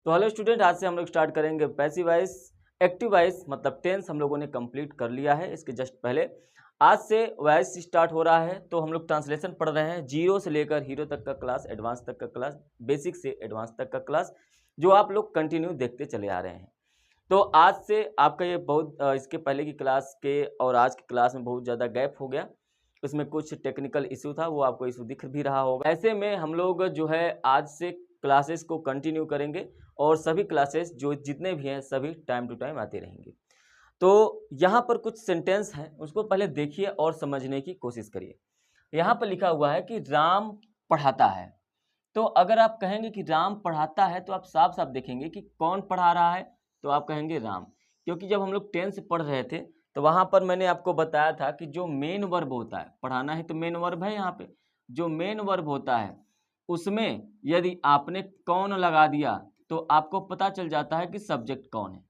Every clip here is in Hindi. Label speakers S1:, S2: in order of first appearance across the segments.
S1: तो हेलो स्टूडेंट, आज से हम लोग स्टार्ट करेंगे पैसिव वॉइस। एक्टिव वॉइस मतलब टेंस हम लोगों ने कंप्लीट कर लिया है। इसके जस्ट पहले आज से वॉइस स्टार्ट हो रहा है, तो हम लोग ट्रांसलेशन पढ़ रहे हैं। जीरो से लेकर हीरो तक का क्लास, एडवांस तक का क्लास, बेसिक से एडवांस तक का क्लास, जो आप लोग कंटिन्यू देखते चले आ रहे हैं। तो आज से आपका ये बहुत इसके पहले की क्लास के और आज की क्लास में बहुत ज़्यादा गैप हो गया। उसमें कुछ टेक्निकल इशू था, वो आपको इशू दिख भी रहा होगा। ऐसे में हम लोग जो है आज से क्लासेस को कंटिन्यू करेंगे और सभी क्लासेस जो जितने भी हैं सभी टाइम टू टाइम आते रहेंगे। तो यहाँ पर कुछ सेंटेंस हैं, उसको पहले देखिए और समझने की कोशिश करिए। यहाँ पर लिखा हुआ है कि राम पढ़ाता है। तो अगर आप कहेंगे कि राम पढ़ाता है तो आप साफ साफ देखेंगे कि कौन पढ़ा रहा है, तो आप कहेंगे राम। क्योंकि जब हम लोग टेंस पढ़ रहे थे तो वहाँ पर मैंने आपको बताया था कि जो मेन वर्ब होता है, पढ़ाना है तो मेन वर्ब है। यहाँ पे जो मेन वर्ब होता है उसमें यदि आपने कौन लगा दिया तो आपको पता चल जाता है कि सब्जेक्ट कौन है।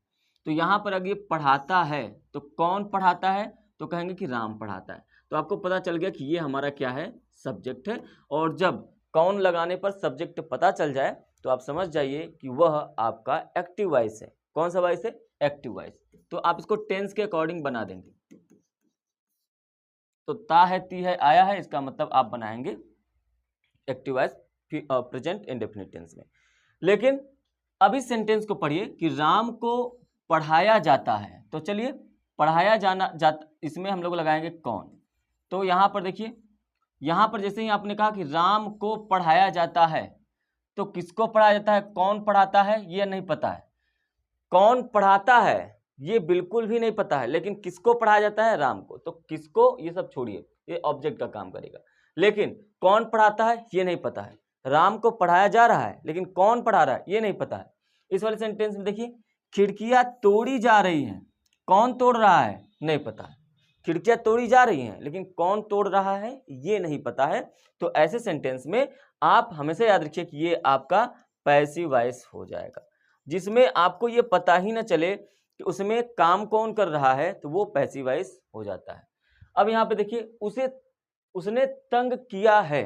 S1: तो यहाँ पर अगर ये पढ़ाता है तो कौन पढ़ाता है, तो कहेंगे कि राम पढ़ाता है। तो आपको पता चल गया कि ये हमारा क्या है, सब्जेक्ट है। और जब कौन लगाने पर सब्जेक्ट पता चल जाए तो आप समझ जाइए कि वह आपका एक्टिव वॉइस है। कौन सा वॉइस है? Active voice. तो आप इसको टेंस के अकॉर्डिंग बना देंगे। तो ता है, ती है, आया है, इसका मतलब आप बनाएंगे active voice present indefinite tense में। लेकिन अभी सेंटेंस को पढ़िए कि राम को पढ़ाया जाता है। तो चलिए पढ़ाया जाता, इसमें हम लोग लगाएंगे कौन। तो यहाँ पर देखिए, यहाँ पर जैसे ही आपने कहा कि राम को पढ़ाया जाता है, तो किसको पढ़ाया जाता है, कौन पढ़ाता है ये नहीं पता है। कौन पढ़ाता है ये बिल्कुल भी नहीं पता है, लेकिन किसको पढ़ाया जाता है, राम को। तो किसको ये सब छोड़िए, ये ऑब्जेक्ट का काम करेगा। लेकिन कौन पढ़ाता है ये नहीं पता है। राम को पढ़ाया जा रहा है लेकिन कौन पढ़ा रहा है ये नहीं पता है। इस वाले सेंटेंस में देखिए, खिड़कियां तोड़ी जा रही हैं, कौन तोड़ रहा है नहीं पता है। खिड़कियां तोड़ी जा रही हैं लेकिन कौन तोड़ रहा है ये नहीं पता है। तो ऐसे सेंटेंस में आप हमेशा याद रखिए कि ये आपका पैसिव वॉइस हो जाएगा, जिसमें आपको ये पता ही ना चले कि उसमें काम कौन कर रहा है, तो वो पैसिव वॉइस हो जाता है। अब यहाँ पे देखिए, उसने तंग किया है,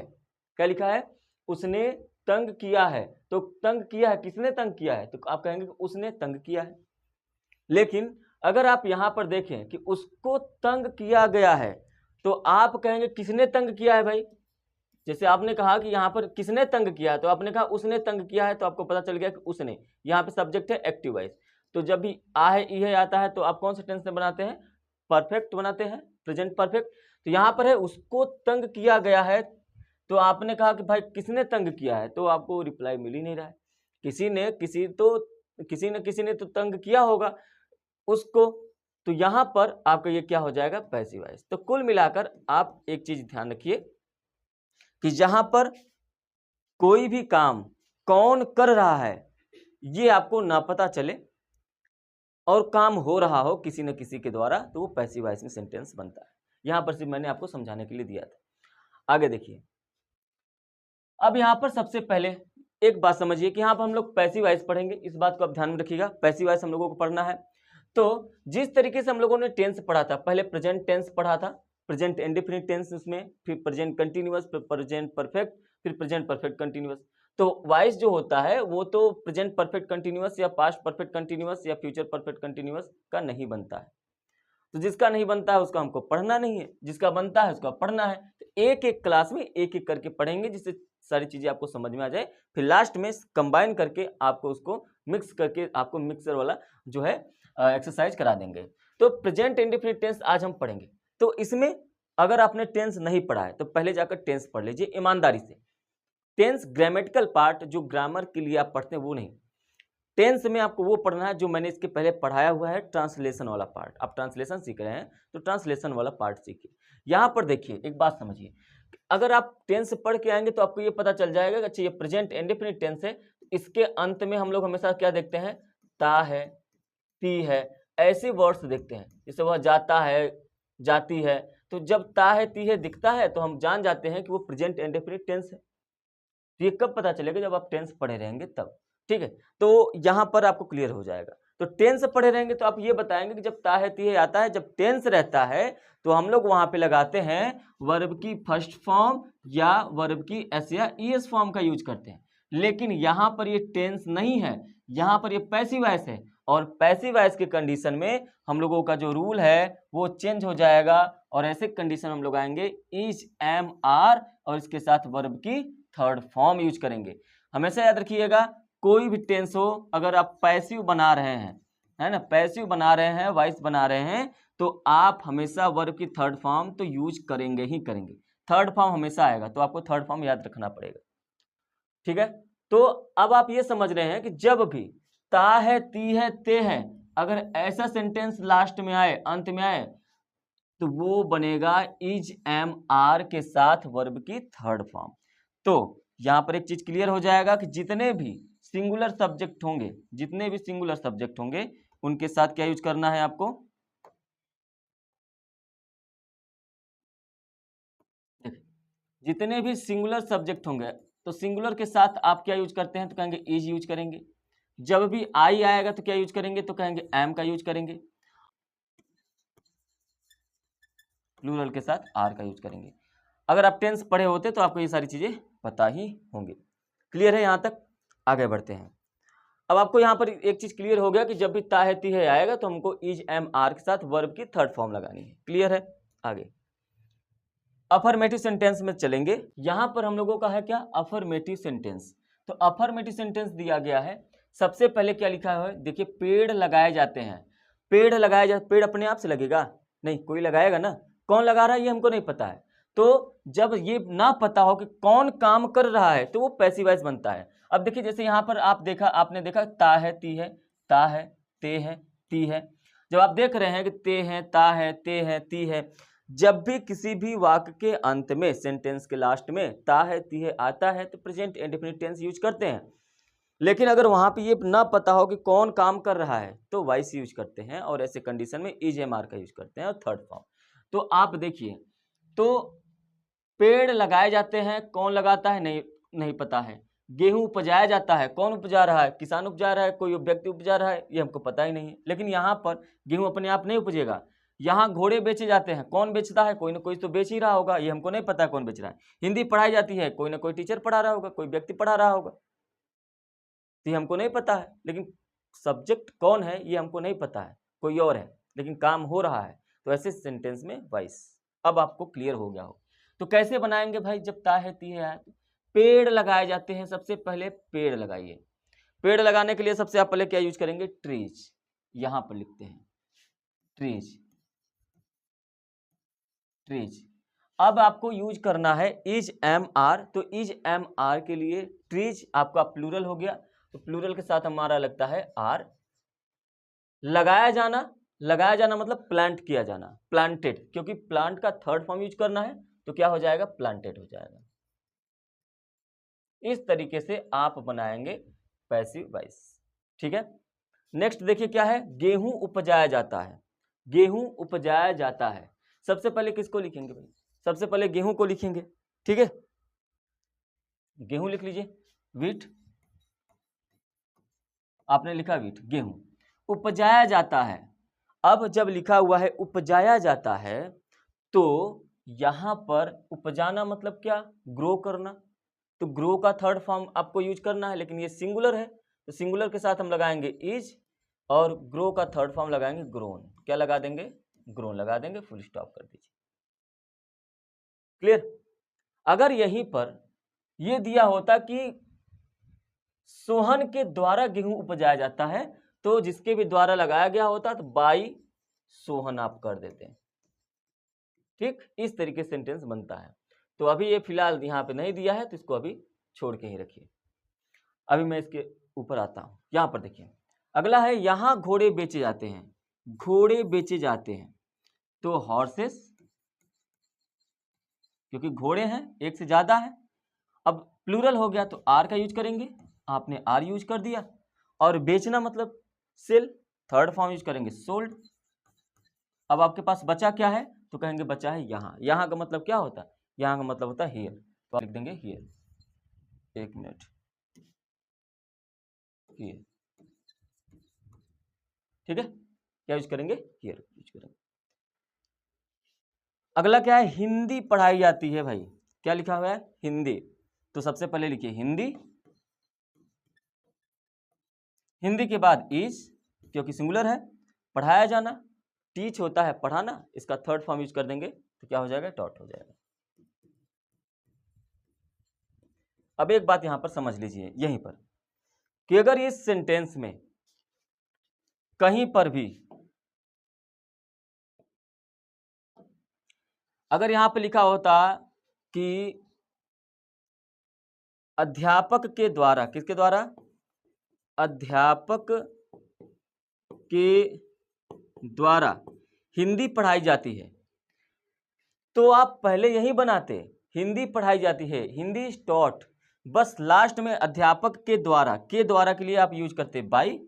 S1: क्या लिखा है, उसने तंग किया है। तो तंग किया है, किसने तंग किया है, तो आप कहेंगे कि उसने तंग किया है। लेकिन अगर आप यहाँ पर देखें कि उसको तंग किया गया है, तो आप कहेंगे किसने तंग किया है भाई। जैसे आपने कहा कि यहाँ पर किसने तंग किया है, तो आपने कहा उसने तंग किया है, तो आपको पता चल गया कि उसने। यहाँ पे सब्जेक्ट है एक्टिव वॉइस। तो जब भी आ है, ई है, आता है, तो आप कौन से टेंस में बनाते हैं, परफेक्ट बनाते हैं, प्रेजेंट परफेक्ट। तो यहाँ पर है उसको तंग किया गया है, तो आपने कहा कि भाई किसने तंग किया है, तो आपको रिप्लाई मिल ही नहीं रहा है। किसी न किसी ने तो तंग किया होगा उसको। तो यहाँ पर आपका ये क्या हो जाएगा, पैसिव वॉइस। तो कुल मिलाकर आप एक चीज ध्यान रखिए कि जहां पर कोई भी काम कौन कर रहा है ये आपको ना पता चले और काम हो रहा हो किसी न किसी के द्वारा, तो वो पैसिव वॉइस में सेंटेंस बनता है। यहां पर सिर्फ मैंने आपको समझाने के लिए दिया था। आगे देखिए, अब यहां पर सबसे पहले एक बात समझिए कि यहां पर हम लोग पैसिव वॉइस पढ़ेंगे, इस बात को आप ध्यान में रखिएगा। पैसिव वॉइस हम लोगों को पढ़ना है। तो जिस तरीके से हम लोगों ने टेंस पढ़ा था, पहले प्रेजेंट टेंस पढ़ा था, प्रेजेंट इंडेफिनिट टेंस उसमें, फिर प्रेजेंट कंटिन्यूअस, फिर प्रेजेंट परफेक्ट, फिर प्रेजेंट परफेक्ट कंटिन्यूअस। तो वॉइस जो होता है वो तो प्रेजेंट परफेक्ट कंटिन्यूअस या पास्ट परफेक्ट कंटिन्यूअस या फ्यूचर परफेक्ट कंटिन्यूअस का नहीं बनता है। तो जिसका नहीं बनता है उसका हमको पढ़ना नहीं है, जिसका बनता है उसका पढ़ना है। तो एक एक क्लास में एक एक करके पढ़ेंगे, जिससे सारी चीजें आपको समझ में आ जाए। फिर लास्ट में कंबाइन करके आपको उसको मिक्स करके आपको मिक्सर वाला जो है एक्सरसाइज करा देंगे। तो प्रेजेंट इंडेफिनिट टेंस आज हम पढ़ेंगे। तो इसमें अगर आपने टेंस नहीं पढ़ा है तो पहले जाकर टेंस पढ़ लीजिए ईमानदारी से। टेंस ग्रामेटिकल पार्ट जो ग्रामर के लिए आप पढ़ते हैं वो नहीं, टेंस में आपको वो पढ़ना है जो मैंने इसके पहले पढ़ाया हुआ है, ट्रांसलेशन वाला पार्ट। आप ट्रांसलेशन सीख रहे हैं तो ट्रांसलेशन वाला पार्ट सीखिए। यहाँ पर देखिए एक बात समझिए, अगर आप टेंस पढ़ के आएंगे तो आपको ये पता चल जाएगा कि अच्छा ये प्रेजेंट इंडेफिनिट टेंस है। इसके अंत में हम लोग हमेशा क्या देखते हैं, ता है, ती है, ऐसे वर्ड्स देखते हैं। जैसे वह जाता है, जाती है, तो जब ता है, ती है दिखता है तो हम जान जाते हैं कि वो प्रेजेंट इंडेफिनिट टेंस है। तो ये कब पता चलेगा, जब आप टेंस पढ़े रहेंगे तब। ठीक है, तो यहाँ पर आपको क्लियर हो जाएगा। तो टेंस पढ़े रहेंगे तो आप ये बताएंगे कि जब ता है, ती है आता है, जब टेंस रहता है तो हम लोग वहां पे लगाते हैं वर्ब की फर्स्ट फॉर्म या वर्ब की एस या ईएस फॉर्म का यूज करते हैं। लेकिन यहां पर ये टेंस नहीं है, यहां पर ये पैसिव वॉइस है, और पैसिव वॉइस के कंडीशन में हम लोगों का जो रूल है वो चेंज हो जाएगा, और ऐसे कंडीशन हम लोग आएंगे इज, एम, आर और इसके साथ वर्ब की थर्ड फॉर्म यूज करेंगे। हमेशा याद रखिएगा, कोई भी टेंस हो, अगर आप पैसिव बना रहे हैं, है ना, पैसिव बना रहे हैं, वॉइस बना रहे हैं, तो आप हमेशा वर्ब की थर्ड फॉर्म तो यूज करेंगे ही करेंगे, थर्ड फॉर्म हमेशा आएगा, तो आपको थर्ड फॉर्म याद रखना पड़ेगा। ठीक है, तो अब आप ये समझ रहे हैं कि जब भी ता है, ती है, ते है, अगर ऐसा सेंटेंस लास्ट में आए, अंत में आए, तो वो बनेगा इज, एम, आर के साथ वर्ब की थर्ड फॉर्म। तो यहां पर एक चीज क्लियर हो जाएगा कि जितने भी सिंगुलर सब्जेक्ट होंगे, जितने भी सिंगुलर सब्जेक्ट होंगे, उनके साथ क्या यूज करना है आपको, जितने भी सिंगुलर सब्जेक्ट होंगे, तो सिंगुलर के साथ आप क्या यूज करते हैं, तो कहेंगे इज यूज करेंगे। जब भी आई आएगा तो क्या यूज करेंगे, तो कहेंगे एम का यूज करेंगे। प्लूरल के साथ आर का यूज करेंगे। अगर आप टेंस पढ़े होते तो आपको ये सारी चीजें पता ही होंगी। क्लियर है, यहां तक आगे बढ़ते हैं। अब आपको यहां पर एक चीज क्लियर हो गया कि जब भी ता है, ती है आएगा तो हमको इज, एम, आर के साथ वर्ब की थर्ड फॉर्म लगानी है। क्लियर है, आगे अफर्मेटिव सेंटेंस में चलेंगे। यहां पर हम लोगों का है क्या, अफर्मेटिव सेंटेंस। तो अफर्मेटिव सेंटेंस दिया गया है, सबसे पहले क्या लिखा है, देखिए पेड़ लगाए जाते हैं। पेड़ लगाए जाते, पेड़ अपने आप से लगेगा नहीं, कोई लगाएगा ना, कौन लगा रहा है ये हमको नहीं पता है। तो जब ये ना पता हो कि कौन काम कर रहा है तो वो पैसिव वॉइस बनता है। अब देखिए जैसे यहां पर आपने देखा ता है, ती है, ता है, ते है, ती है। जब आप देख रहे हैं कि ते है, ता है, ते है, ती है, जब भी किसी भी वाक्य के अंत में, सेंटेंस के लास्ट में ता है, ती है आता है तो प्रेजेंट इंडेफिनिट टेंस यूज करते हैं। लेकिन अगर वहां पे ये ना पता हो कि कौन काम कर रहा है तो वाइस यूज करते हैं, और ऐसे कंडीशन में इज, एम, आर का यूज करते हैं और थर्ड फॉर्म। तो आप देखिए, तो पेड़ लगाए जाते हैं, कौन लगाता है नहीं, नहीं पता है। गेहूं उपजाया जाता है, कौन उपजा रहा है, किसान उपजा रहा है, कोई व्यक्ति उपजा रहा है, ये हमको पता ही नहीं है। लेकिन यहाँ पर गेहूं अपने आप नहीं उपजेगा। यहाँ घोड़े बेचे जाते हैं, कौन बेचता है, कोई ना कोई तो बेच ही रहा होगा, ये हमको नहीं पता कौन बेच रहा है। हिंदी पढ़ाई जाती है, कोई ना कोई टीचर पढ़ा रहा होगा, कोई व्यक्ति पढ़ा रहा होगा, तो ये हमको नहीं पता है। लेकिन सब्जेक्ट कौन है ये हमको नहीं पता है, कोई और है, लेकिन काम हो रहा है। तो ऐसे सेंटेंस में वाइस। अब आपको क्लियर हो गया हो, तो कैसे बनाएंगे भाई, जब ता है, ती है, पेड़ लगाए जाते हैं, सबसे पहले पेड़ लगाइए। पेड़ लगाने के लिए सबसे आप पहले क्या यूज करेंगे, ट्रीज। यहां पर लिखते हैं ट्रीज, ट्रीज। अब आपको यूज करना है इज, एम, आर। तो इज, एम, आर के लिए ट्रीज आपका प्लूरल हो गया, तो प्लूरल के साथ हमारा लगता है आर। लगाया जाना, लगाया जाना मतलब प्लांट किया जाना, प्लांटेड, क्योंकि प्लांट का थर्ड फॉर्म यूज करना है तो क्या हो जाएगा, प्लांटेड हो जाएगा। इस तरीके से आप बनाएंगे पैसिव वॉइस। ठीक है, नेक्स्ट देखिए क्या है, गेहूं उपजाया जाता है। गेहूं उपजाया जाता है, सबसे पहले किसको लिखेंगे भाई, सबसे पहले गेहूं को लिखेंगे। ठीक है, गेहूं लिख लीजिए, वीट, आपने लिखा वीट, गेहूं उपजाया जाता है। अब जब लिखा हुआ है उपजाया जाता है, तो यहां पर उपजाना मतलब क्या, ग्रो करना। तो ग्रो का थर्ड फॉर्म आपको यूज करना है, लेकिन ये सिंगुलर है, तो सिंगुलर के साथ हम लगाएंगे इज, और ग्रो का थर्ड फॉर्म लगाएंगे ग्रोन। क्या लगा देंगे, ग्रोन लगा देंगे, फुल स्टॉप कर दीजिए। क्लियर। अगर यहीं पर यह दिया होता कि सोहन के द्वारा गेहूं उपजाया जाता है, तो जिसके भी द्वारा लगाया गया होता तो बाई सोहन आप कर देते हैं। ठीक, इस तरीके से सेंटेंस बनता है। तो अभी ये फिलहाल यहाँ पे नहीं दिया है, तो इसको अभी छोड़ के ही रखिए। अभी मैं इसके ऊपर आता हूं। यहां पर देखिए, अगला है यहां घोड़े बेचे जाते हैं, घोड़े बेचे जाते हैं। तो हॉर्सेस, क्योंकि घोड़े हैं, एक से ज्यादा है। अब प्लूरल हो गया तो आर का यूज करेंगे, आपने आर यूज कर दिया। और बेचना मतलब सेल, थर्ड फॉर्म यूज करेंगे सोल्ड। अब आपके पास बचा क्या है, तो कहेंगे बचा है यहाँ। यहाँ का मतलब क्या होता है, यहाँ का मतलब होता है हियर, तो आप लिख देंगे हियर। एक मिनट, हियर। ठीक है, क्या यूज करेंगे, हियर यूज करेंगे। अगला क्या है, हिंदी पढ़ाई जाती है भाई। क्या लिखा हुआ है, हिंदी। तो सबसे पहले लिखिए हिंदी, हिंदी के बाद इज, क्योंकि सिंगुलर है, पढ़ाया जाना, टीच होता है पढ़ाना, इसका थर्ड फॉर्म यूज कर देंगे तो क्या हो जाएगा, टॉट हो जाएगा। अब एक बात यहां पर समझ लीजिए यहीं पर कि अगर इस सेंटेंस में कहीं पर भी अगर यहां पर लिखा होता कि अध्यापक के द्वारा, किसके द्वारा, अध्यापक के द्वारा हिंदी पढ़ाई जाती है, तो आप पहले यही बनाते, हिंदी पढ़ाई जाती है, हिंदी इज टॉट, बस लास्ट में अध्यापक के द्वारा, के लिए आप यूज करते बाई,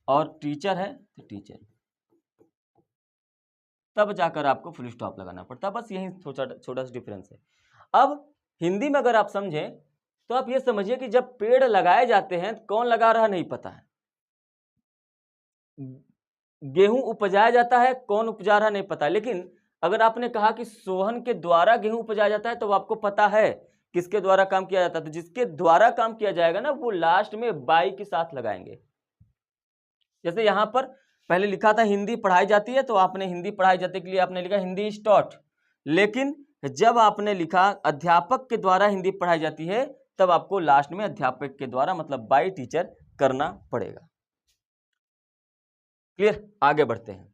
S1: और टीचर है तो टीचर, तब जाकर आपको फुल स्टॉप लगाना पड़ता, बस यही छोटा सा डिफरेंस है। अब हिंदी में अगर आप समझें तो आप ये समझिए कि जब पेड़ लगाए जाते हैं कौन लगा रहा नहीं पता है, गेहूं उपजाया जाता है कौन उपजा रहा नहीं पता, लेकिन अगर आपने कहा कि सोहन के द्वारा गेहूं उपजाया जाता है तो आपको पता है किसके द्वारा काम किया जाता है, तो जिसके द्वारा काम किया जाएगा ना वो लास्ट में बाई के साथ लगाएंगे। जैसे यहां पर पहले लिखा था हिंदी पढ़ाई जाती है, तो आपने हिंदी पढ़ाई जाती के लिए आपने लिखा हिंदी इज टॉट, लेकिन जब आपने लिखा अध्यापक के द्वारा हिंदी पढ़ाई जाती है तब आपको लास्ट में अध्यापक के द्वारा मतलब बाय टीचर करना पड़ेगा। क्लियर, आगे बढ़ते हैं।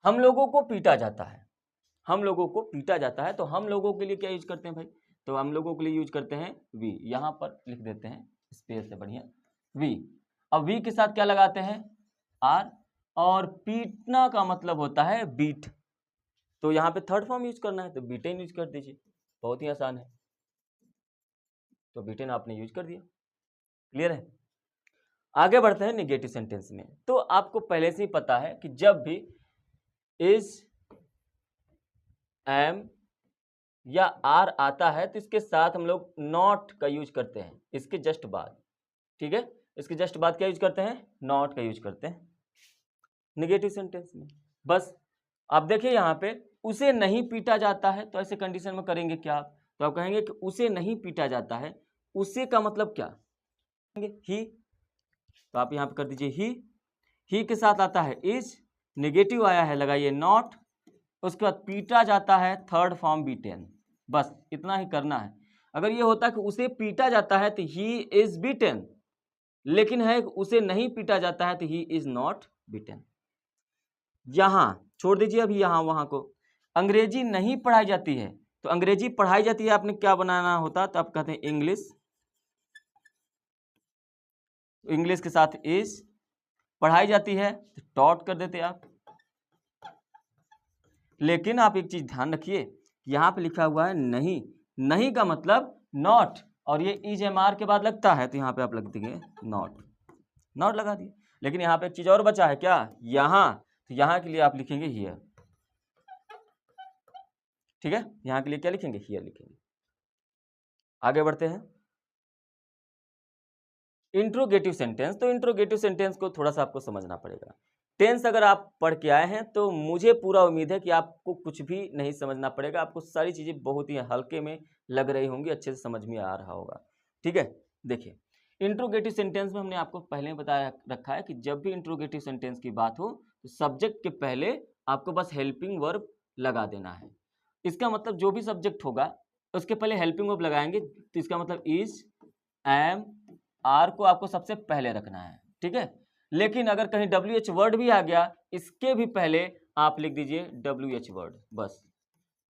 S1: हम लोगों को पीटा जाता है, हम लोगों को पीटा जाता है, तो हम लोगों के लिए क्या यूज करते हैं भाई, तो हम लोगों के लिए यूज करते हैं वी, यहां पर लिख देते हैं स्पेस से बढ़िया वी। अब वी के साथ क्या लगाते हैं, आर, और पीटना का मतलब होता है बीट, तो यहां पे थर्ड फॉर्म यूज करना है तो बीटेन यूज कर दीजिए, बहुत ही आसान है, तो बीटेन आपने यूज कर दिया। क्लियर है, आगे बढ़ते हैं निगेटिव सेंटेंस में। तो आपको पहले से ही पता है कि जब भी इज, एम या आर आता है तो इसके साथ हम लोग नॉट का यूज करते हैं, इसके जस्ट बाद, ठीक है, इसके जस्ट बाद क्या यूज करते हैं, नॉट का यूज करते हैं निगेटिव सेंटेंस में। बस आप देखिए यहाँ पे उसे नहीं पीटा जाता है, तो ऐसे कंडीशन में करेंगे क्या आप, तो आप कहेंगे कि उसे नहीं पीटा जाता है, उसे का मतलब क्या, ही, तो आप यहाँ पे कर दीजिए ही के साथ आता है इज, नेगेटिव आया है लगाइए नॉट, उसके बाद पीटा जाता है थर्ड फॉर्म बीटेन, बस इतना ही करना है। अगर ये होता कि उसे पीटा जाता है तो ही इज बीटेन, लेकिन है उसे नहीं पीटा जाता है तो ही इज नॉट बीटेन। यहां छोड़ दीजिए अभी यहां वहां को, अंग्रेजी नहीं पढ़ाई जाती है, तो अंग्रेजी पढ़ाई जाती है आपने क्या बनाना होता, तो आप कहते हैं इंग्लिश, इंग्लिश के साथ इज, पढ़ाई जाती है तो टॉट कर देते आप। लेकिन आप एक चीज ध्यान रखिए, यहां पे लिखा हुआ है नहीं, नहीं का मतलब नॉट, और ये इज एम आर के बाद लगता है तो यहाँ पे आप लग देंगे नॉट, नॉट लगा दिए। लेकिन यहाँ पे एक चीज और बचा है क्या, यहाँ, तो यहाँ के लिए आप लिखेंगे हियर, ठीक है, यहाँ के लिए क्या लिखेंगे, हियर लिखेंगे। आगे बढ़ते हैं इंट्रोगेटिव सेंटेंस। तो इंट्रोगेटिव सेंटेंस को थोड़ा सा आपको समझना पड़ेगा। टेंस अगर आप पढ़ के आए हैं तो मुझे पूरा उम्मीद है कि आपको कुछ भी नहीं समझना पड़ेगा, आपको सारी चीजें बहुत ही हल्के में लग रही होंगी, अच्छे से समझ में आ रहा होगा। ठीक है, देखिए इंट्रोगेटिव सेंटेंस में हमने आपको पहले बताया रखा है कि जब भी इंट्रोगेटिव सेंटेंस की बात हो तो सब्जेक्ट के पहले आपको बस हेल्पिंग वर्ब लगा देना है। इसका मतलब जो भी सब्जेक्ट होगा उसके पहले हेल्पिंग वर्ब लगाएंगे, तो इसका मतलब इज, एम, आर को आपको सबसे पहले रखना है, ठीक है। लेकिन अगर कहीं WH वर्ड भी आ गया, इसके भी पहले आप लिख दीजिए WH वर्ड, बस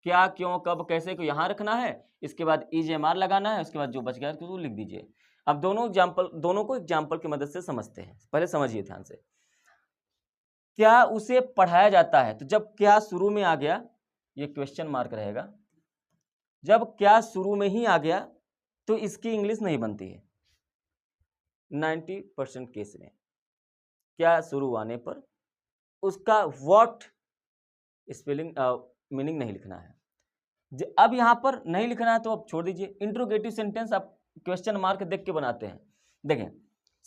S1: क्या, क्यों, कब, कैसे को यहां रखना है, इसके बाद इज एम आर लगाना है, उसके बाद जो बच गया तो लिख दीजिए। अब दोनों को एग्जाम्पल की मदद से समझते हैं, पहले समझिए ध्यान से। क्या उसे पढ़ाया जाता है, तो जब क्या शुरू में आ गया ये क्वेश्चन मार्क रहेगा, जब क्या शुरू में ही आ गया तो इसकी इंग्लिश नहीं बनती है 90% केस में। क्या शुरू आने पर उसका व्हाट स्पेलिंग मीनिंग नहीं लिखना है। अब यहां पर नहीं लिखना है तो आप छोड़ दीजिए। इंट्रोगेटिव सेंटेंस आप क्वेश्चन मार्क देख के बनाते हैं। देखें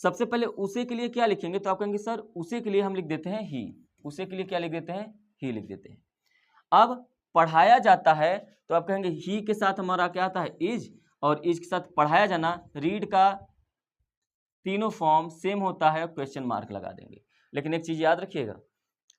S1: सबसे पहले उसे के लिए क्या लिखेंगे, तो आप कहेंगे सर उसे के लिए हम लिख देते हैं ही, उसे के लिए क्या लिख देते हैं, ही लिख देते हैं। अब पढ़ाया जाता है तो आप कहेंगे ही के साथ हमारा क्या आता है इज, और इज के साथ पढ़ाया जाना, रीड का तीनों फॉर्म सेम होता है, क्वेश्चन मार्क लगा देंगे। लेकिन एक चीज याद रखिएगा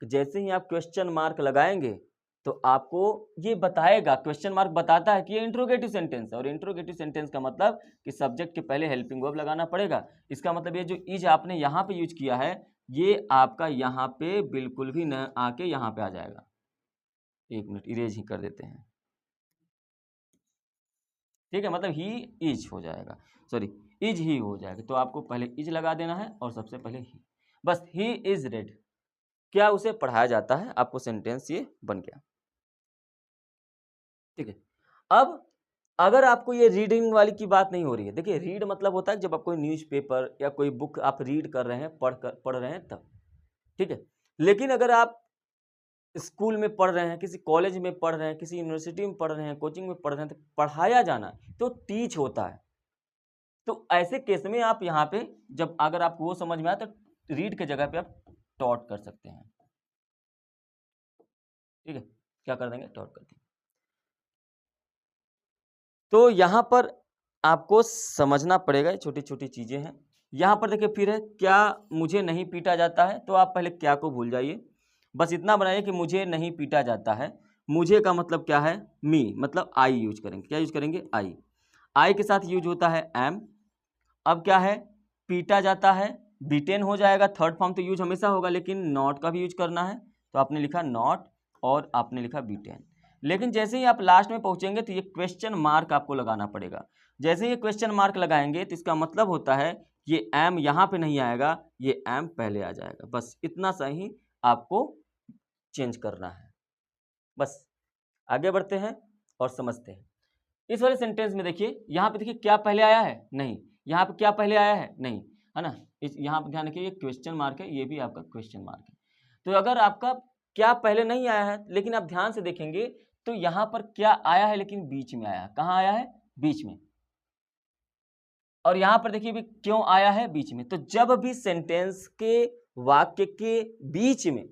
S1: कि जैसे ही आप क्वेश्चन मार्क लगाएंगे तो आपको ये बताएगा, क्वेश्चन मार्क बताता है कि ये इंट्रोगेटिव सेंटेंस है, और इंट्रोगेटिव सेंटेंस का मतलब कि सब्जेक्ट के पहले हेल्पिंग वर्ब लगाना पड़ेगा। इसका मतलब ये जो इज आपने यहाँ पे यूज किया है ये आपका यहाँ पे बिल्कुल भी न आके यहाँ पे आ जाएगा। एक मिनट इरेज ही कर देते हैं, ठीक है, मतलब ही इज हो जाएगा, सॉरी इज ही हो जाएगा। तो आपको पहले इज लगा देना है और सबसे पहले ही, बस ही इज रेड, क्या उसे पढ़ाया जाता है, आपको सेंटेंस ये बन गया, ठीक है। अब अगर आपको ये रीडिंग वाली की बात नहीं हो रही है, देखिए रीड मतलब होता है जब आप कोई न्यूज़पेपर या कोई बुक आप रीड कर रहे हैं, पढ़ रहे हैं तब, ठीक है। लेकिन अगर आप स्कूल में पढ़ रहे हैं, किसी कॉलेज में पढ़ रहे हैं, किसी यूनिवर्सिटी में पढ़ रहे हैं, कोचिंग में पढ़ रहे हैं, तो पढ़ाया जाना तो टीच होता है। तो ऐसे केस में आप यहाँ पे जब अगर आपको वो समझ में आए तो रीड के जगह पे आप टॉट कर सकते हैं, ठीक है, क्या कर देंगे टॉट कर देंगे। तो यहाँ पर आपको समझना पड़ेगा, छोटी छोटी चीजें हैं। यहाँ पर देखिए फिर है क्या मुझे नहीं पीटा जाता है, तो आप पहले क्या को भूल जाइए, बस इतना बनाइए कि मुझे नहीं पीटा जाता है। मुझे का मतलब क्या है, मी, मतलब आई यूज करेंगे, क्या यूज करेंगे आई। आई के साथ यूज होता है एम। अब क्या है, पीटा जाता है, बीटेन हो जाएगा, थर्ड फॉर्म तो यूज हमेशा होगा, लेकिन नॉट का भी यूज करना है, तो आपने लिखा नॉट और आपने लिखा बीटेन। लेकिन जैसे ही आप लास्ट में पहुंचेंगे तो ये क्वेश्चन मार्क आपको लगाना पड़ेगा। जैसे ही ये क्वेश्चन मार्क लगाएंगे तो इसका मतलब होता है ये एम यहाँ पे नहीं आएगा, ये एम पहले आ जाएगा, बस इतना सा ही आपको चेंज करना है। बस आगे बढ़ते हैं और समझते हैं। इस वाले सेंटेंस में देखिए, यहाँ पे देखिए क्या पहले आया है, नहीं, यहाँ पे क्या पहले आया है, नहीं, है ना। इस यहाँ पे ध्यान रखिए ये क्वेश्चन मार्क है, ये भी आपका क्वेश्चन मार्क है। तो अगर आपका क्या पहले नहीं आया है, लेकिन आप ध्यान से देखेंगे तो यहाँ पर क्या आया है, लेकिन बीच में आया है, कहाँ आया है, बीच में। और यहाँ पर देखिए भी क्यों आया है, बीच में। तो जब भी सेंटेंस के वाक्य के बीच में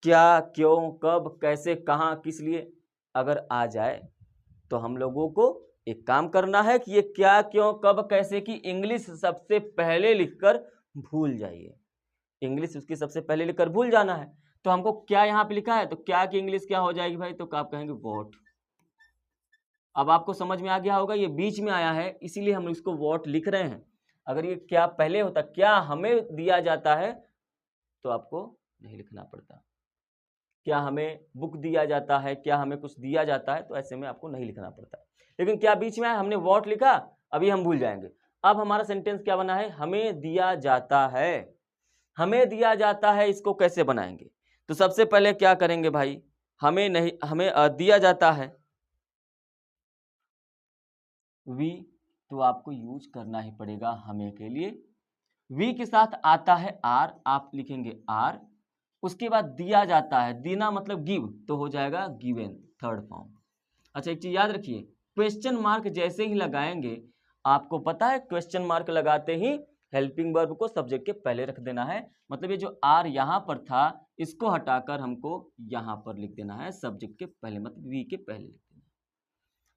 S1: क्या, क्यों, कब, कैसे, कहाँ, किस लिए अगर आ जाए तो हम लोगों को एक काम करना है कि ये क्या, क्यों, कब, कैसे की इंग्लिश सबसे पहले लिखकर भूल जाइए। इंग्लिश उसकी सबसे पहले लिखकर भूल जाना है। तो हमको क्या यहाँ पे लिखा है, तो क्या की इंग्लिश क्या हो जाएगी भाई, तो आप कहेंगे वॉट। अब आपको समझ में आ गया होगा ये बीच में आया है इसीलिए हम इसको वॉट लिख रहे हैं। अगर ये क्या पहले होता, क्या हमें दिया जाता है, तो आपको नहीं लिखना पड़ता। क्या हमें बुक दिया जाता है, क्या हमें कुछ दिया जाता है, तो ऐसे में आपको नहीं लिखना पड़ता। लेकिन क्या बीच में है, हमने वॉट लिखा, अभी हम भूल जाएंगे। अब हमारा सेंटेंस क्या बना है, हमें दिया जाता है। हमें दिया जाता है, इसको कैसे बनाएंगे, तो सबसे पहले क्या करेंगे भाई, हमें नहीं, हमें दिया जाता है, वी, तो आपको यूज करना ही पड़ेगा हमें के लिए। वी के साथ आता है आर, आप लिखेंगे आर। उसके बाद दिया जाता है, देना मतलब गिव, तो हो जाएगा गिवन, थर्ड फॉर्म। अच्छा एक चीज याद रखिए, क्वेश्चन मार्क जैसे ही लगाएंगे, आपको पता है क्वेश्चन मार्क लगाते ही हेल्पिंग वर्ब को सब्जेक्ट के पहले रख देना है। मतलब ये जो आर यहाँ पर था इसको हटाकर हमको यहाँ पर लिख देना है सब्जेक्ट के पहले, मतलब वी के पहले लिख देना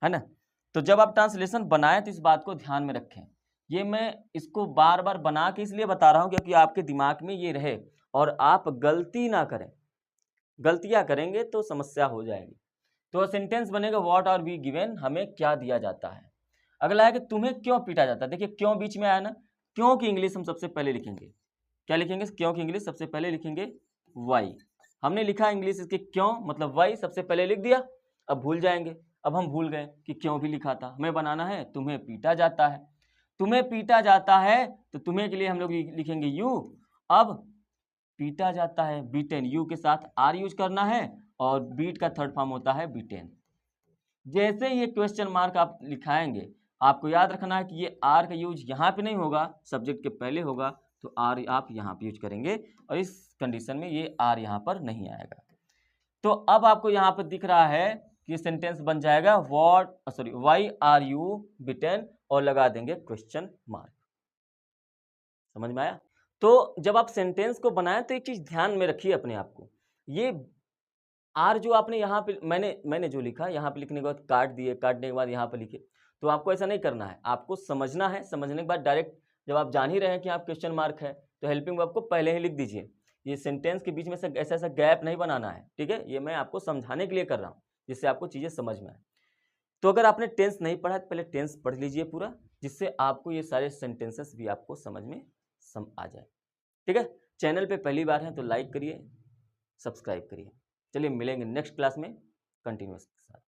S1: है ना। तो जब आप ट्रांसलेशन बनाए तो इस बात को ध्यान में रखें। ये मैं इसको बार बार बना के इसलिए बता रहा हूँ क्योंकि आपके दिमाग में ये रहे और आप गलती ना करें। गलतियां करेंगे तो समस्या हो जाएगी। तो सेंटेंस बनेगा व्हाट आर वी गिवन, हमें क्या दिया जाता है। अगला है कि तुम्हें क्यों पीटा जाता है। देखिए क्यों बीच में आया ना, क्यों की इंग्लिश हम सबसे पहले लिखेंगे, क्या लिखेंगे, क्यों की इंग्लिश सबसे पहले लिखेंगे वाई। हमने लिखा इंग्लिश इसके क्यों मतलब वाई, सबसे पहले लिख दिया। अब भूल जाएंगे, अब हम भूल गए कि क्यों भी लिखा था। हमें बनाना है तुम्हें पीटा जाता है। तुम्हें पीटा जाता है तो तुम्हें के लिए हम लोग लिखेंगे यू। अब पीटा जाता है, बीटेन, यू के साथ आर यूज करना है और बीट का थर्ड फॉर्म होता है बीटेन। जैसे ये क्वेश्चन मार्क आप लिखाएंगे, आपको याद रखना है कि ये आर का यूज यहाँ पे नहीं होगा, सब्जेक्ट के पहले होगा, तो आर आप यहाँ पे यूज करेंगे और इस कंडीशन में ये आर यहाँ पर नहीं आएगा। तो अब आपको यहाँ पर दिख रहा है कि सेंटेंस बन जाएगा वाई आर यू बीटेन और लगा देंगे क्वेश्चन मार्क। समझ में आया। तो जब आप सेंटेंस को बनाएं तो एक चीज ध्यान में रखिए अपने आप को, ये आर जो आपने यहाँ पे मैंने जो लिखा यहाँ पे लिखने के बाद काट दिए, काटने के बाद यहाँ पे लिखे, तो आपको ऐसा नहीं करना है, आपको समझना है। समझने के बाद डायरेक्ट जब आप जान ही रहे हैं कि आप क्वेश्चन मार्क है तो हेल्पिंग वर्ब को पहले ही लिख दीजिए। ये सेंटेंस के बीच में से ऐसा ऐसा गैप नहीं बनाना है, ठीक है। ये मैं आपको समझाने के लिए कर रहा हूँ जिससे आपको चीज़ें समझ में आए। तो अगर आपने टेंस नहीं पढ़ा है तो पहले टेंस पढ़ लीजिए पूरा, जिससे आपको ये सारे सेंटेंसेस भी आपको समझ में आ जाए, ठीक है। चैनल पे पहली बार है तो लाइक करिए, सब्सक्राइब करिए। चलिए मिलेंगे नेक्स्ट क्लास में कंटिन्यूअस के साथ।